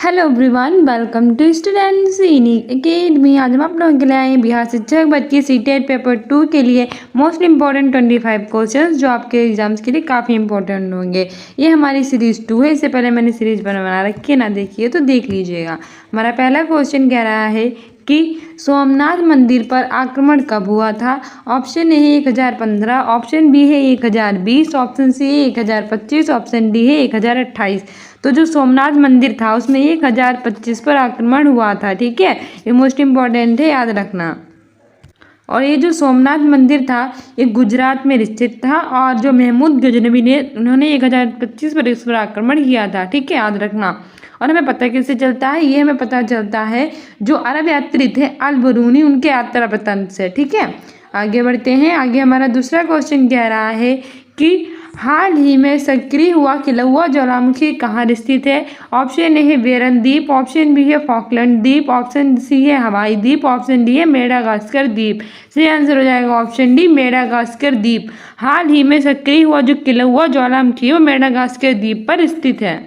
Hello everyone, welcome to students in academy. आज हम आप लोगों के लिए आए हैं बिहार शिक्षक भर्ती की सीटेट पेपर 2 के लिए मोस्ट इंपॉर्टेंट 25 क्वेश्चंस जो आपके एग्जाम्स के लिए काफ़ी इंपॉर्टेंट होंगे। ये हमारी सीरीज़ 2 है। इससे पहले मैंने सीरीज़ बना रखी है, ना देखिए तो देख लीजिएगा। हमारा पहला क्वेश्चन कह रहा है कि सोमनाथ मंदिर पर आक्रमण कब हुआ था। ऑप्शन ए है 1015, ऑप्शन बी है 1020, ऑप्शन सी है 1025, ऑप्शन डी है 1028। तो जो सोमनाथ मंदिर था उसमें 1025 पर आक्रमण हुआ था। ठीक है, ये मोस्ट इम्पॉर्टेंट है, याद रखना। और ये जो सोमनाथ मंदिर था ये गुजरात में स्थित था और जो महमूद गजनवी ने उन्होंने 1025 पर इस पर आक्रमण किया था। ठीक है, याद रखना। और हमें पता कैसे चलता है, ये हमें पता चलता है जो अरब यात्री थे अल बरूनी उनके यात्रा वृत्तांत से। ठीक है, आगे बढ़ते हैं। आगे हमारा दूसरा क्वेश्चन कह रहा है कि हाल ही में सक्रिय हुआ किलौआ ज्वालामुखी कहाँ स्थित है। ऑप्शन ए है बेरन द्वीप, ऑप्शन बी है फॉकलैंड द्वीप, ऑप्शन सी है हवाई द्वीप, ऑप्शन डी है मेडागास्कर द्वीप। सही आंसर हो जाएगा ऑप्शन डी मेडागास्कर द्वीप। हाल ही में सक्रिय हुआ जो किलौआ ज्वालामुखी वो मेडागास्कर द्वीप पर स्थित है।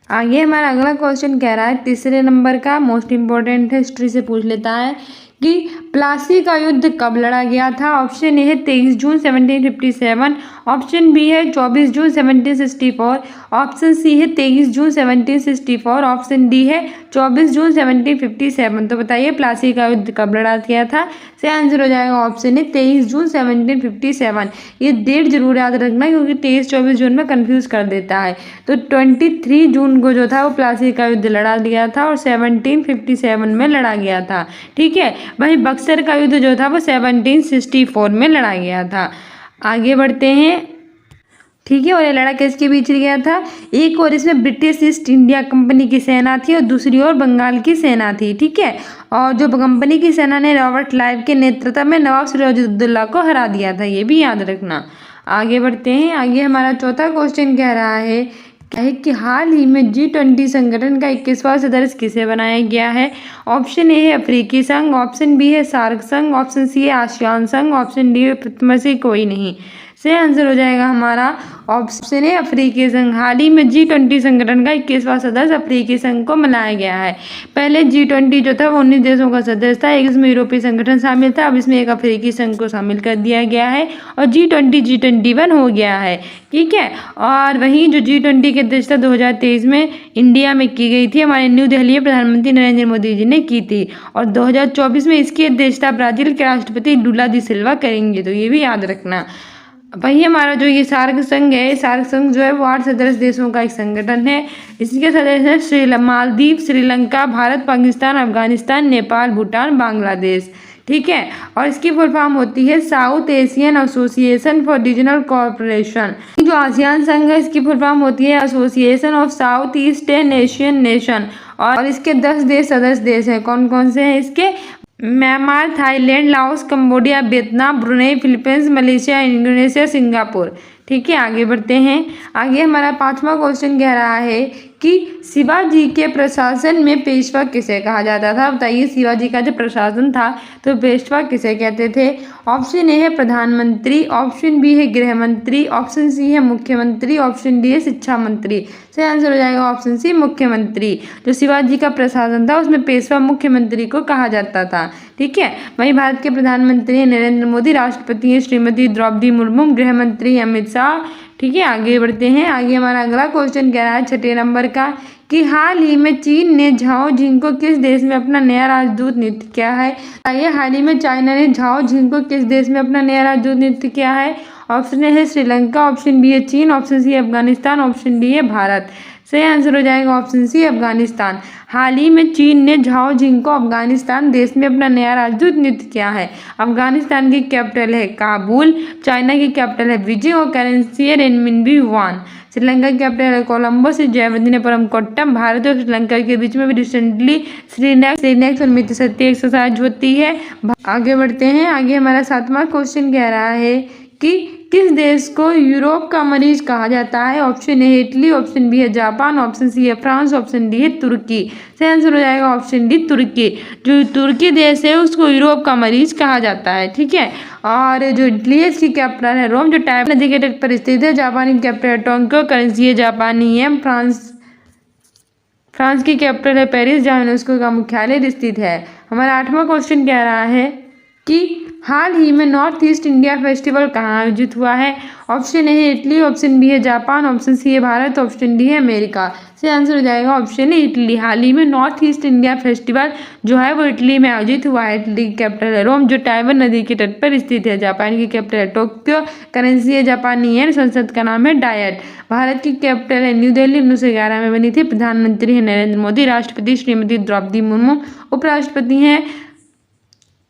आगे हमारा अगला क्वेश्चन कह रहा है तीसरे नंबर का, मोस्ट इंपॉर्टेंट है, हिस्ट्री से पूछ लेता है कि प्लासी का युद्ध कब लड़ा गया था। ऑप्शन ए है 23 जून 1757, ऑप्शन बी है 24 जून 1764, ऑप्शन सी है 23 जून 1764, ऑप्शन डी है 24 जून 1757। तो बताइए प्लासी का युद्ध कब लड़ा गया था। सही आंसर हो जाएगा ऑप्शन है 23 जून 1757। ये डेट जरूर याद रखना क्योंकि 23-24 जून में कंफ्यूज कर देता है। तो 23 जून को जो था वो प्लासी का युद्ध लड़ा गया था और 1757 में लड़ा गया था। ठीक है, वहीं बक्सर का युद्ध जो था वो 1764 में लड़ा गया था। आगे बढ़ते हैं। ठीक है, और ये लड़ा किसके बीच गया था। एक और इसमें ब्रिटिश ईस्ट इंडिया कंपनी की सेना थी और दूसरी ओर बंगाल की सेना थी। ठीक है, और जो कंपनी की सेना ने रॉबर्ट क्लाइव के नेतृत्व में नवाब सिराजुद्दौला को हरा दिया था, ये भी याद रखना। आगे बढ़ते हैं। आगे हमारा चौथा क्वेश्चन कह रहा है कि हाल ही में G20 संगठन का 21वां सदस्य किसे बनाया गया है। ऑप्शन ए है अफ्रीकी संघ, ऑप्शन बी है सार्क संघ, ऑप्शन सी है आसियान संघ, ऑप्शन डी में से कोई नहीं। सही आंसर हो जाएगा हमारा ऑप्शन है अफ्रीकी संघ। हाल ही में G20 संगठन का 21वां सदस्य अफ्रीकी संघ को बनाया गया है। पहले G20 जो था वो 19 देशों का सदस्य था, एक इसमें यूरोपीय संगठन शामिल था, अब इसमें एक अफ्रीकी संघ को शामिल कर दिया गया है और G20 G21 हो गया है। ठीक है, और वहीं जो G20 की अध्यक्षता 2023 में इंडिया में की गई थी, हमारे न्यू दिल्ली में प्रधानमंत्री नरेंद्र मोदी जी ने की थी और 2024 में इसकी अध्यक्षता ब्राजील के राष्ट्रपति लुला दी सिल्वा करेंगे। तो ये भी याद रखना। वही हमारा जो ये सार्क संघ है, सार्क संघ जो है वो 8 सदस्य देशों का एक संगठन है। इसके सदस्य हैं मालदीव, श्रीलंका, भारत, पाकिस्तान, अफगानिस्तान, नेपाल, भूटान, बांग्लादेश। ठीक है, और इसकी फुल फॉर्म होती है south Asian association for regional cooperation. जो आसियान संघ है इसकी फुल फॉर्म होती है association of south eastern Asian nation और इसके 10 देश सदस्य देश हैं। कौन कौन से हैं इसके। Myanmar, Thailand, Laos, Cambodia, Vietnam, Brunei, Philippines, Malaysia, Indonesia, Singapore. ठीक है, आगे बढ़ते हैं। आगे हमारा 5वां क्वेश्चन कह रहा है कि शिवाजी के प्रशासन में पेशवा किसे कहा जाता था। बताइए शिवाजी का जो प्रशासन था तो पेशवा किसे कहते थे। ऑप्शन ए है प्रधानमंत्री, ऑप्शन बी है गृह मंत्री, ऑप्शन सी है मुख्यमंत्री, ऑप्शन डी है शिक्षा मंत्री। सही आंसर हो जाएगा ऑप्शन सी मुख्यमंत्री। जो शिवाजी का प्रशासन था उसमें पेशवा मुख्यमंत्री को कहा जाता था। ठीक है, वहीं भारत के प्रधानमंत्री हैं नरेंद्र मोदी, राष्ट्रपति हैं श्रीमती द्रौपदी मुर्मू, गृह मंत्री अमित शाह। ठीक है, आगे बढ़ते हैं। आगे हमारा अगला क्वेश्चन कह रहा है 6 नंबर का कि हाल ही में चीन ने झाओ झिंग को किस देश में अपना नया राजदूत नियुक्त किया है। आइए, हाल ही में चाइना ने झाओ झिंग को किस देश में अपना नया राजदूत नियुक्त किया है। ऑप्शन ए है श्रीलंका, ऑप्शन बी है चीन, ऑप्शन सी है अफगानिस्तान, ऑप्शन डी है भारत। सही आंसर हो जाएगा ऑप्शन सी अफगानिस्तान। हाल ही में चीन ने झाओ झिंग को अफगानिस्तान देश में अपना नया राजदूत नियुक्त किया है। अफगानिस्तान की कैपिटल है काबुल, चाइना की कैपिटल है बीजिंग और करेंसी है रेनमिनबी युआन। श्रीलंका की कैपिटल है कोलंबो, जयवर्धनेपुरम कोट्टम। भारत और श्रीलंका के बीच में भी रिसेंटली श्रीनेक्स और मित्र शक्ति एक्सरसाइज होती है। आगे बढ़ते हैं। आगे हमारा 7वां क्वेश्चन कह रहा है कि किस देश को यूरोप का मरीज कहा जाता है। ऑप्शन ए है इटली, ऑप्शन बी है जापान, ऑप्शन सी है फ्रांस, ऑप्शन डी है तुर्की। सही आंसर हो जाएगा ऑप्शन डी तुर्की। जो तुर्की देश है उसको यूरोप का मरीज कहा जाता है। ठीक है, और जो इटली है इसकी कैपिटल है रोम, जो टाइप नदी के तट पर स्थित है। जापानी कैपिटल टोक्यो, करेंसी है जापानी है। फ्रांस की कैपिटल है पेरिस, जहाँ यूनेस्को का मुख्यालय स्थित है। हमारा 8वां क्वेश्चन कह रहा है कि हाल ही में नॉर्थ ईस्ट इंडिया फेस्टिवल कहाँ आयोजित हुआ है। ऑप्शन ए है इटली, ऑप्शन बी है जापान, ऑप्शन सी है भारत, ऑप्शन डी है अमेरिका। से आंसर हो जाएगा ऑप्शन ए इटली। हाल ही में नॉर्थ ईस्ट इंडिया फेस्टिवल जो है वो इटली में आयोजित हुआ है। इटली की कैपिटल है रोम, जो टाइवन नदी के तट पर स्थित है। जापान की कैपिटल है टोक्यो, करेंसी है जापानी येन, संसद का नाम है डायट। भारत की कैपिटल है न्यू दिल्ली, 1911 में बनी थी। प्रधानमंत्री है नरेंद्र मोदी, राष्ट्रपति श्रीमती द्रौपदी मुर्मू, उपराष्ट्रपति हैं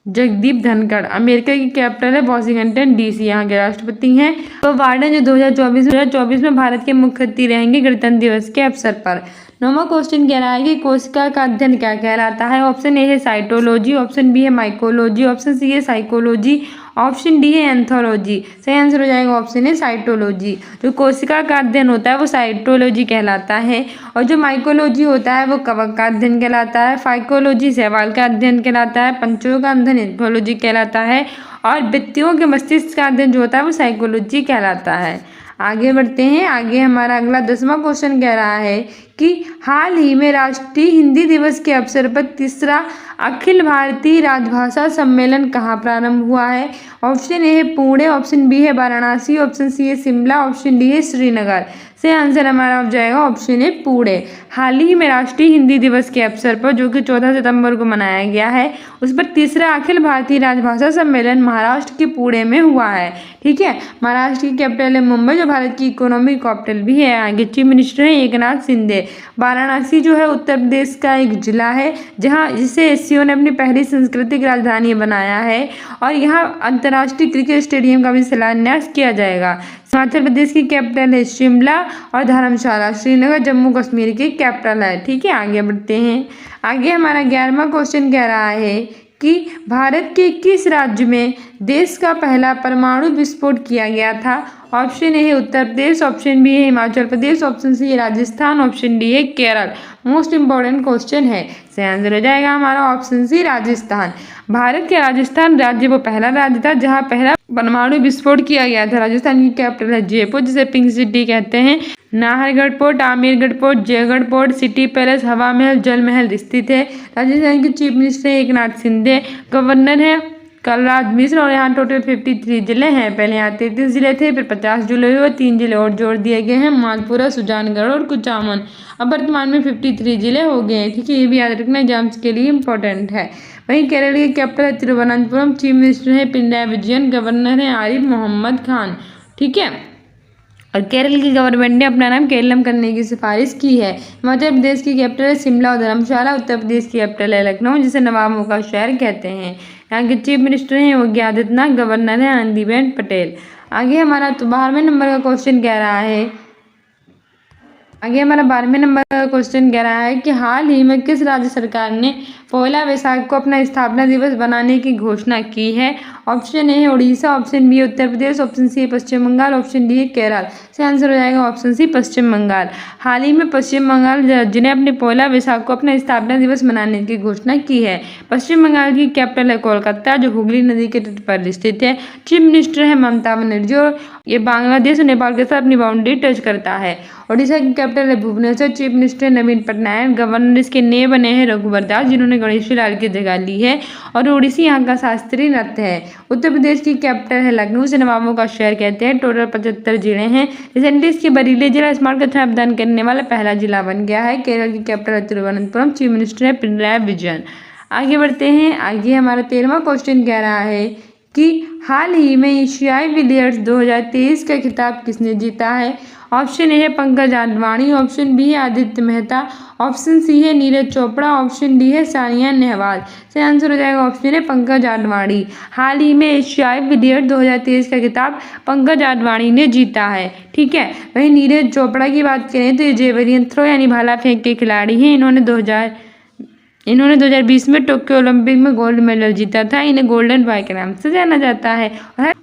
जगदीप धनखड़। अमेरिका की कैपिटल है वॉशिंगटन डीसी, यहाँ के राष्ट्रपति हैं तो बाइडेन, जो 2024 में भारत के मुख्य अतिथि रहेंगे गणतंत्र दिवस के अवसर पर। 9वां क्वेश्चन कह रहा है कि कोशिका का अध्ययन क्या कहलाता है। ऑप्शन ए है साइटोलॉजी, ऑप्शन बी है माइकोलॉजी, ऑप्शन सी है साइकोलॉजी, ऑप्शन डी है एंथोलॉजी। सही आंसर हो जाएगा ऑप्शन है साइटोलॉजी। जो कोशिका का अध्ययन होता है वो साइटोलॉजी कहलाता है, और जो माइकोलॉजी होता है वो कवक का अध्ययन कहलाता है। फाइकोलॉजी शैवाल का अध्ययन कहलाता है। पंचों का अध्ययन एंथोलॉजी कहलाता है, और व्यक्तियों के मस्तिष्क का अध्ययन जो होता है वो साइकोलॉजी कहलाता है। आगे बढ़ते हैं। आगे हमारा अगला 10वां क्वेश्चन कह रहा है कि हाल ही में राष्ट्रीय हिंदी दिवस के अवसर पर तीसरा अखिल भारतीय राजभाषा सम्मेलन कहाँ प्रारंभ हुआ है। ऑप्शन ए है पुणे, ऑप्शन बी है वाराणसी, ऑप्शन सी है शिमला, ऑप्शन डी है श्रीनगर। से आंसर हमारा हो जाएगा ऑप्शन ए पुणे। हाल ही में राष्ट्रीय हिंदी दिवस के अवसर पर, जो कि 14 सितंबर को मनाया गया है, उस पर तीसरा अखिल भारतीय राजभाषा सम्मेलन महाराष्ट्र के पुणे में हुआ है। ठीक है, महाराष्ट्र की कैपिटल है मुंबई, जो भारत की इकोनॉमिक कैपिटल भी है। आगे चीफ मिनिस्टर है एकनाथ शिंदे। वाराणसी जो है उत्तर प्रदेश का एक जिला है, जहाँ जिसे एससीओ ने अपनी पहली सांस्कृतिक राजधानी बनाया है, और यहाँ अंतर्राष्ट्रीय क्रिकेट स्टेडियम का भी शिलान्यास किया जाएगा। हिमाचल प्रदेश की कैपिटल है शिमला, और धर्मशाला। श्रीनगर जम्मू कश्मीर की कैपिटल है। ठीक है, आगे बढ़ते हैं। आगे हमारा 11वां क्वेश्चन कह रहा है कि भारत के किस राज्य में देश का पहला परमाणु विस्फोट किया गया था। ऑप्शन ए है उत्तर प्रदेश, ऑप्शन बी है हिमाचल प्रदेश, ऑप्शन सी है राजस्थान, ऑप्शन डी है केरल। मोस्ट इंपॉर्टेंट क्वेश्चन है। सही आंसर हो जाएगा हमारा ऑप्शन सी राजस्थान। भारत के राजस्थान राज्य वो पहला राज्य था जहाँ पहला परमाणु विस्फोट किया गया था। राजस्थान की कैपिटल है जयपुर, जिसे पिंक सिटी कहते हैं। Nahargarh fort, Amergarh fort, Jaigarh fort, city palace, Hawa Mahal, Jal Mahal स्थित है। राजस्थान के chief minister Eknath Shinde. Governor है कलराज मिश्र, और यहाँ टोटल 53 जिले हैं। पहले यहाँ 33 जिले थे, फिर 50 जिले हुए, 3 जिले और जोड़ दिए गए हैं, मालपुरा, सुजानगढ़ और कुचामन। अब वर्तमान में 53 जिले हो गए हैं। ठीक है, ये भी याद रखना एग्जाम्स के लिए इंपॉर्टेंट है। वहीं केरल की कैपिटल है तिरुवनंतपुरम, चीफ मिनिस्टर है पिनराई विजयन, गवर्नर है आरिफ मोहम्मद खान। ठीक है, और केरल की गवर्नमेंट ने अपना नाम केरलम करने की सिफारिश की है। हिमाचल प्रदेश की कैपिटल है शिमला और धर्मशाला। उत्तर प्रदेश की कैपिटल है लखनऊ, जिसे नवाबों का शहर कहते हैं। यहाँ के चीफ मिनिस्टर हैं योगी आदित्यनाथ, गवर्नर है आनंदीबेन पटेल। आगे हमारा 12वें नंबर का क्वेश्चन कह रहा है आगे हमारा 12वें नंबर का क्वेश्चन कह रहा है कि हाल ही में किस राज्य सरकार ने 1 वैशाख को अपना स्थापना दिवस बनाने की घोषणा की है। ऑप्शन ए है उड़ीसा, ऑप्शन बी है उत्तर प्रदेश, ऑप्शन सी है पश्चिम बंगाल, ऑप्शन डी है केरल। से आंसर हो जाएगा ऑप्शन सी पश्चिम बंगाल। हाल ही में पश्चिम बंगाल राज्य ने अपने 1 वैशाख को अपना स्थापना दिवस मनाने की घोषणा की है। पश्चिम बंगाल की कैपिटल है कोलकाता, जो हुगली नदी के तट पर स्थित है। चीफ मिनिस्टर है ममता बनर्जी, और ये बांग्लादेश और नेपाल के साथ अपनी बाउंड्री टच करता है। ओडिशा की कैपिटल है भुवनेश्वर, चीफ मिनिस्टर नवीन पटनायक, गवर्नर इसके नए बने हैं रघुवर दास, जिन्होंने गणेशी लाल की जगह ली है, और ओडिसी यहाँ का शास्त्रीय नृत्य है। उत्तर प्रदेश की कैपिटल है लखनऊ, से नवाबों का शहर कहते हैं। टोटल 75 जिले हैं। रिसेंटली इसके बरीली जिला स्मार्ट कक्षा प्रदान करने वाला पहला जिला बन गया है। केरल की कैपिटल है तिरुवनंतपुरम, चीफ मिनिस्टर है पिनराई विजयन। आगे बढ़ते हैं। आगे हमारा 13वां क्वेश्चन कह रहा है कि हाल ही में एशियाई बिलियर्ड्स 2023 का खिताब किसने जीता है। ऑप्शन ए है पंकज आडवाणी, ऑप्शन बी है आदित्य मेहता, ऑप्शन सी है नीरज चोपड़ा, ऑप्शन डी है सानिया नेहवाल। से आंसर हो जाएगा ऑप्शन है पंकज आडवाणी। हाल ही में एशियाई बिलियर्ड्स 2023 का खिताब पंकज आडवाणी ने जीता है। ठीक है, वहीं नीरज चोपड़ा की बात करें तो ये जेवलिन थ्रो यानी भाला फेंक के खिलाड़ी हैं। इन्होंने 2020 में टोक्यो ओलंपिक में गोल्ड मेडल जीता था। इन्हें गोल्डन बॉय के नाम से जाना जाता है,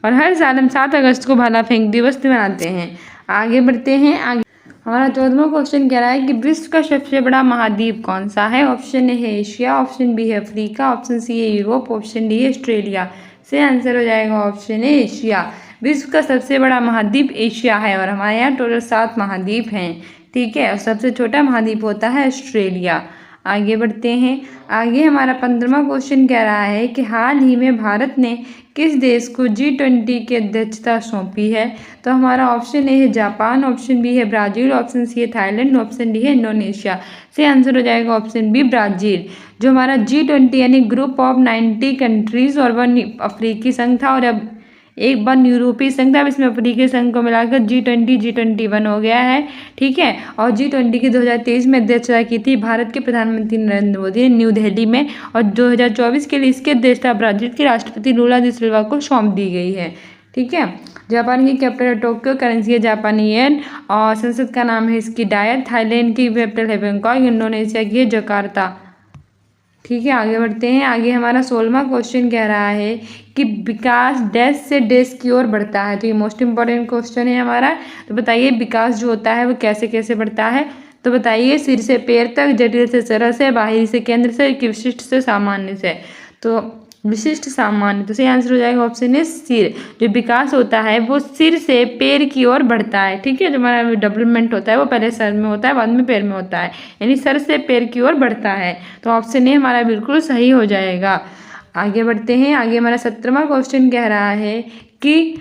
और हर साल हम 7 अगस्त को भाला फेंक दिवस मनाते हैं। आगे बढ़ते हैं। आगे हमारा 14वां क्वेश्चन कह रहा है कि विश्व का सबसे बड़ा महाद्वीप कौन सा है। ऑप्शन ए है एशिया, ऑप्शन बी है अफ्रीका, ऑप्शन सी है यूरोप, ऑप्शन डी है ऑस्ट्रेलिया। से आंसर हो जाएगा ऑप्शन ए एशिया। विश्व का सबसे बड़ा महाद्वीप एशिया है, और हमारे यहाँ टोटल 7 महाद्वीप हैं। ठीक है। और सबसे छोटा महाद्वीप होता है ऑस्ट्रेलिया। आगे बढ़ते हैं। आगे हमारा 15वां क्वेश्चन कह रहा है कि हाल ही में भारत ने किस देश को G20 की अध्यक्षता सौंपी है। तो हमारा ऑप्शन ए है जापान, ऑप्शन बी है ब्राज़ील, ऑप्शन सी है थाईलैंड, ऑप्शन डी है इंडोनेशिया। से आंसर हो जाएगा ऑप्शन बी ब्राज़ील। जो हमारा G20 यानी ग्रुप ऑफ 90 कंट्रीज़ और 1 अफ्रीकी संघ था और अब एक 1 यूरोपीय संघ था, अब इसमें अफ्रीकी संघ को मिलाकर G21 हो गया है। ठीक है। और G20 की 2023 में अध्यक्षता की थी भारत के प्रधानमंत्री नरेंद्र मोदी ने न्यू दिल्ली में, और 2024 के लिए इसकी अध्यक्षता ब्राज़ील के राष्ट्रपति लूला दी सिल्वा को सौंप दी गई है। ठीक है। जापान की कैपिटल है टोक्यो, करेंसी है जापानी येन, और संसद का नाम है इसकी डायट। थाईलैंड की कैपिटल है बैंकॉक, इंडोनेशिया की है जकार्ता। ठीक है। आगे बढ़ते हैं। आगे हमारा 16वां क्वेश्चन कह रहा है कि विकास डैश से डैश की ओर बढ़ता है। तो ये मोस्ट इंपॉर्टेंट क्वेश्चन है हमारा। तो बताइए विकास जो होता है वो कैसे कैसे बढ़ता है। तो बताइए सिर से पैर तक, जटिल से सरल से, बाहरी से केंद्र से, कि विशिष्ट से सामान्य से। तो विशिष्ट सामान्य, तो सही आंसर हो जाएगा ऑप्शन ए सिर। जो विकास होता है वो सिर से पैर की ओर बढ़ता है। ठीक है। जो हमारा डेवलपमेंट होता है वो पहले सर में होता है, बाद में पैर में होता है, यानी सर से पैर की ओर बढ़ता है। तो ऑप्शन ए हमारा बिल्कुल सही हो जाएगा। आगे बढ़ते हैं। आगे हमारा 17वां क्वेश्चन कह रहा है कि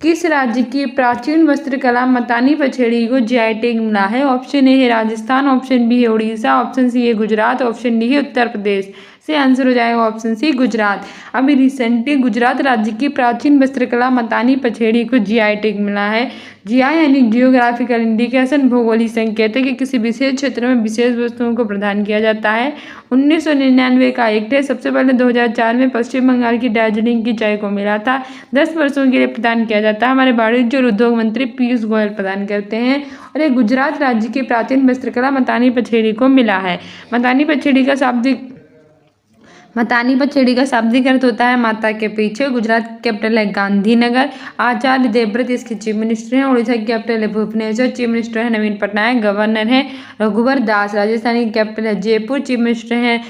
किस राज्य की प्राचीन वस्त्रकला मतानी पछेड़ी को GI टैग मिला है। ऑप्शन ए है राजस्थान, ऑप्शन बी है उड़ीसा, ऑप्शन सी है गुजरात, ऑप्शन डी है उत्तर प्रदेश। से आंसर हो जाएगा ऑप्शन सी गुजरात। अभी रिसेंटली गुजरात राज्य की प्राचीन वस्त्रकला मतानी पछेड़ी को GI टैग मिला है। GI यानी जियोग्राफिकल इंडिकेशन, भौगोलिक संकेत है कि किसी विशेष क्षेत्र में विशेष वस्तुओं को प्रदान किया जाता है। 1999 का एक्ट है। सबसे पहले 2004 में पश्चिम बंगाल की दार्जिलिंग की चाय को मिला था। 10 वर्षों के लिए प्रदान किया जाता है। हमारे वाणिज्य और उद्योग मंत्री पीयूष गोयल प्रदान करते हैं। और ये गुजरात राज्य की प्राचीन वस्त्रकला मतानी पछेड़ी को मिला है। मतानी पछेड़ी का शाब्दिक अर्थ होता है माता के पीछे। गुजरात की कैपिटल है गांधीनगर। आचार्य देवव्रत इसके चीफ मिनिस्टर हैं। उड़ीसा की कैपिटल है भुवनेश्वर, चीफ मिनिस्टर है नवीन पटनायक, गवर्नर है रघुवर दास। राजस्थान की कैपिटल है जयपुर, चीफ मिनिस्टर हैं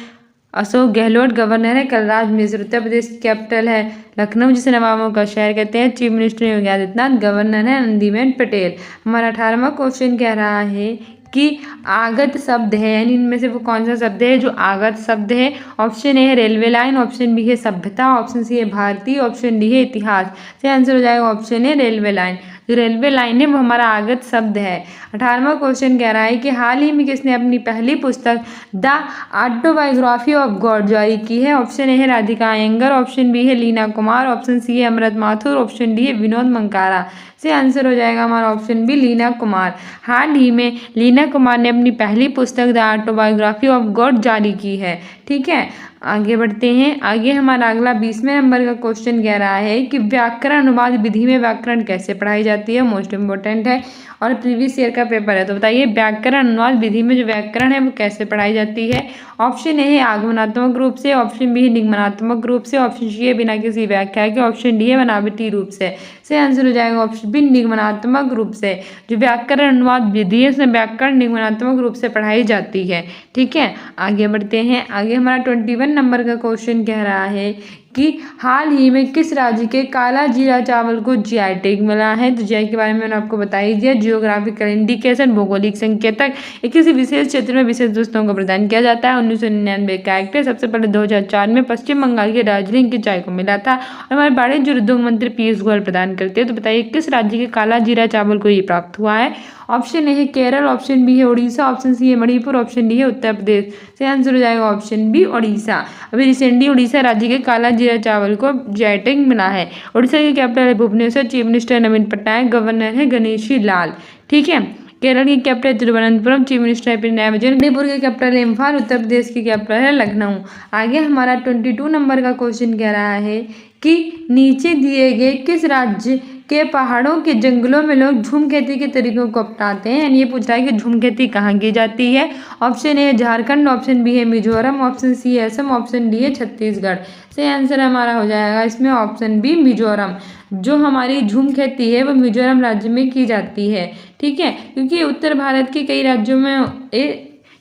अशोक गहलोत, गवर्नर है कलराज मिश्र। उत्तर प्रदेश की कैपिटल है लखनऊ, जिसे नवाबों का शहर कहते हैं, chief minister Yogi Adityanath, governor है आनंदीबेन पटेल। हमारा 18वां क्वेश्चन कह रहा है कि आगत शब्द है, यानी इनमें से वो कौन सा शब्द है जो आगत शब्द है। ऑप्शन ए है रेलवे लाइन, ऑप्शन बी है सभ्यता, ऑप्शन सी है भारतीय, ऑप्शन डी है इतिहास। से आंसर हो जाएगा ऑप्शन ए रेलवे लाइन। जो रेलवे लाइन है वो हमारा आगत शब्द है। 18वां क्वेश्चन कह रहा है कि हाल ही में किसने अपनी पहली पुस्तक द ऑटोबायोग्राफी ऑफ गॉड जारी की है। ऑप्शन ए है राधिका अयंगर, ऑप्शन बी है लीना कुमार, ऑप्शन सी है अमृत माथुर, ऑप्शन डी है विनोद मंकारा। से आंसर हो जाएगा हमारा ऑप्शन बी लीना कुमार। हाल ही में लीना कुमार ने अपनी पहली पुस्तक द ऑटोबायोग्राफी ऑफ गॉड जारी की है। ठीक है। आगे बढ़ते हैं। आगे हमारा अगला 20वें नंबर का क्वेश्चन कह रहा है कि व्याकरण अनुवाद विधि में व्याकरण कैसे पढ़ाई जाती है। मोस्ट इंपॉर्टेंट है और प्रीवियस ईयर का पेपर है। तो बताइए व्याकरण अनुवाद विधि में जो व्याकरण है वो कैसे पढ़ाई जाती है। ऑप्शन ए है आगमनात्मक रूप से, ऑप्शन बी है निगमनात्मक रूप से, ऑप्शन सी है बिना किसी व्याख्या के, ऑप्शन डी है बनावटी रूप से। आंसर हो जाएगा ऑप्शन बी निगमनात्मक रूप से। जो व्याकरण अनुवाद विधि है उसमें व्याकरण निगमनात्मक रूप से पढ़ाई जाती है। ठीक है। आगे बढ़ते हैं। आगे हमारा 21 नंबर का क्वेश्चन कह रहा है कि हाल ही में किस राज्य के काला जीरा चावल को GI टैग मिला है। तो GI के बारे में मैंने आपको बता ही दिया। जियोग्राफिकल इंडिकेशन, भौगोलिक संकेतक, ये किसी विशेष क्षेत्र में विशेष वस्तुओं को प्रदान किया जाता है। 1999 का एक्ट है। सबसे पहले 2004 में पश्चिम बंगाल के दार्जिलिंग की चाय को मिला था और हमारे वाणिज्य और उद्योग मंत्री पीयूष गोयल प्रदान करते हैं। तो बताइए किस राज्य के काला जीरा चावल को ये प्राप्त हुआ है। ऑप्शन ए है केरल, ऑप्शन बी है उड़ीसा, ऑप्शन सी है मणिपुर, ऑप्शन डी है उत्तर प्रदेश। से आंसर हो जाएगा ऑप्शन बी उड़ीसा। अभी रिसेंटली उड़ीसा राज्य के काला जीरा चावल को GI टैग मिला है। उड़ीसा की कैपिटल है भुवनेश्वर, चीफ मिनिस्टर नवीन पटनायक, गवर्नर है गणेशी लाल। ठीक है। केरल की कैपिटल तिरुवनंतपुरम, चीफ मिनिस्टर है पिनराई विजयन। मणिपुर की कैपिटल है इम्फाल, उत्तर प्रदेश की कैपिटल है लखनऊ। आगे हमारा 22 नंबर का क्वेश्चन कह रहा है कि नीचे दिए गए किस राज्य के पहाड़ों के जंगलों में लोग झूम खेती के तरीकों को अपनाते हैं। ये पूछ रहा है कि झूम खेती कहाँ की जाती है। Option A Jharkhand, option B है मिजोरम, ऑप्शन सी है असम, ऑप्शन डी है छत्तीसगढ़। से आंसर हमारा हो जाएगा इसमें ऑप्शन बी मिजोरम। जो हमारी झूम खेती है वो मिजोरम राज्य में की जाती है। ठीक है। क्योंकि उत्तर भारत के कई राज्यों में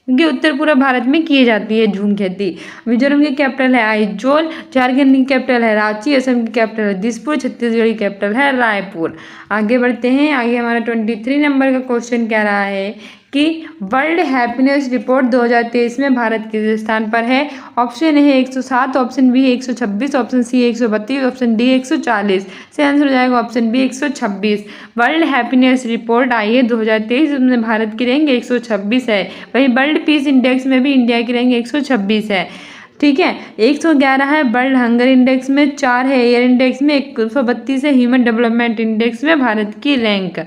क्योंकि उत्तर पूर्व भारत में की जाती है झूम खेती। मिजोरम की कैपिटल है आइजोल, झारखंड की कैपिटल है रांची, असम की कैपिटल है दिसपुर, छत्तीसगढ़ की कैपिटल है रायपुर। आगे बढ़ते हैं। आगे हमारा 23 नंबर का क्वेश्चन कह रहा है कि वर्ल्ड हैप्पीनेस रिपोर्ट 2023 में भारत किस स्थान पर है। Option A 107, option B 126, option C 132, option D 140। से आंसर हो जाएगा option B 126। World happiness report आई है 2023, उसमें भारत की रैंक 126 है। वहीं वर्ल्ड पीस इंडेक्स में भी इंडिया की रैंक 126 है। ठीक है, 111 है वर्ल्ड हंगर इंडेक्स में, 4 है एयर इंडेक्स में, 132 है ह्यूमन डेवलपमेंट इंडेक्स में भारत की रैंक।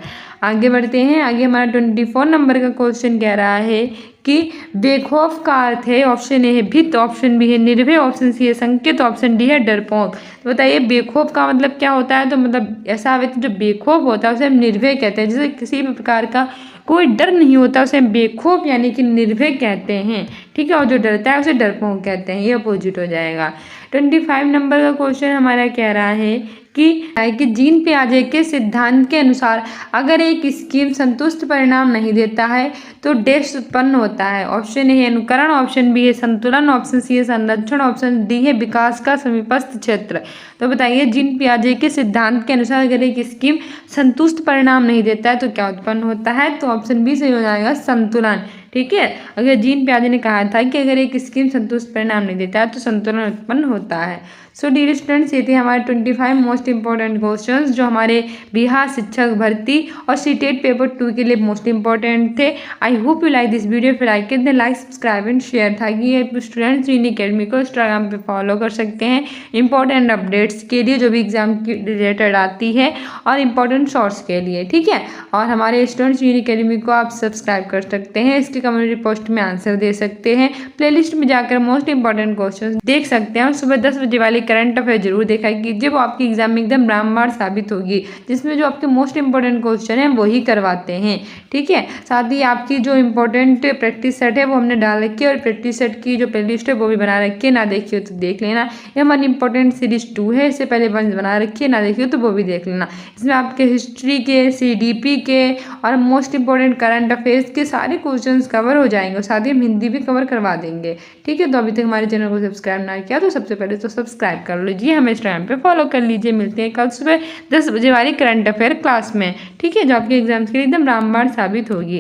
आगे बढ़ते हैं। आगे हमारा 24 नंबर का क्वेश्चन कह रहा है कि बेखौफ का अर्थ है। ऑप्शन ए है भित्त, ऑप्शन बी है निर्भय, ऑप्शन सी है संकेत, ऑप्शन डी है डरपोक। तो बताइए बेखौफ का मतलब क्या होता है। तो मतलब ऐसा व्यक्ति जो बेखौफ होता है उसे हम निर्भय कहते हैं। जैसे किसी भी प्रकार का कोई डर नहीं होता उसे हम बेखौफ यानी कि निर्भय कहते हैं। ठीक है, और जो डरता है उसे डरपोक कहते हैं। ये अपोजिट हो जाएगा। 25 नंबर का क्वेश्चन हमारा कह रहा है कि जीन पियाजे के सिद्धांत के अनुसार अगर एक स्कीम संतुष्ट परिणाम नहीं देता है तो डैश उत्पन्न होता है। ऑप्शन ए है अनुकरण, ऑप्शन बी है संतुलन, ऑप्शन सी है संरक्षण, ऑप्शन डी है विकास का समीपस्थ क्षेत्र। तो बताइए जीन पियाजे के सिद्धांत के अनुसार अगर एक स्कीम संतुष्ट परिणाम नहीं देता है तो क्या उत्पन्न होता है। तो ऑप्शन बी सही हो जाएगा संतुलन। ठीक है, अगर जीन पियाजे ने कहा था कि अगर एक स्कीम संतुष्ट परिणाम नहीं देता है तो संतुलन उत्पन्न होता है। सो डियर स्टूडेंट्स, ये थे हमारे 25 मोस्ट इंपॉर्टेंट क्वेश्चंस जो हमारे बिहार शिक्षक भर्ती और सीटेट पेपर 2 के लिए मोस्ट इंपॉर्टेंट थे। I hope you like this video. फिर लाइक कर दें, लाइक सब्सक्राइब एंड शेयर ताकि ये स्टूडेंट्स इन अकेडमी को इंस्टाग्राम पे फॉलो कर सकते हैं इंपॉर्टेंट अपडेट्स के लिए जो भी एग्जाम की रिलेटेड आती है और इम्पॉर्टेंट शॉर्ट्स के लिए। ठीक है, और हमारे स्टूडेंट्स इन अकेडमी को आप सब्सक्राइब कर सकते हैं। इसके कम्युनिटी पोस्ट में आंसर दे सकते हैं। प्लेलिस्ट में जाकर मोस्ट इंपॉर्टेंट क्वेश्चन देख सकते हैं। और सुबह 10 बजे वाली करंट अफेयर जरूर देखा कीजिए, वो आपकी एग्जाम में एकदम रामबाण साबित होगी, जिसमें जो आपके मोस्ट इंपॉर्टेंट क्वेश्चन है वही करवाते हैं। ठीक है, साथ ही आपकी जो इंपॉर्टेंट प्रैक्टिस सेट है वो हमने डाल रखी है और प्रैक्टिस सेट की जो प्लेलिस्ट है वो भी बना रखी है, ना देखिए तो देख लेना। ये हमारी इंपॉर्टेंट सीरीज 2 है, इससे पहले 1 बना रखी है, ना देखिए तो वो भी देख लेना। इसमें आपके हिस्ट्री के, CDP के और मोस्ट इंपॉर्टेंट करंट अफेयर्स के सारे क्वेश्चन कवर हो जाएंगे और साथ ही हम हिंदी भी कवर करवा देंगे। ठीक है, तो अभी तक हमारे चैनल को सब्सक्राइब ना किया तो सबसे पहले तो सब्सक्राइब कर लीजिए, हमें इंस्टाग्राम पे फॉलो कर लीजिए। मिलते हैं कल सुबह 10 बजे वाली करंट अफेयर क्लास में। ठीक है, जो आपके एग्जाम्स के लिए एकदम रामबाण साबित होगी।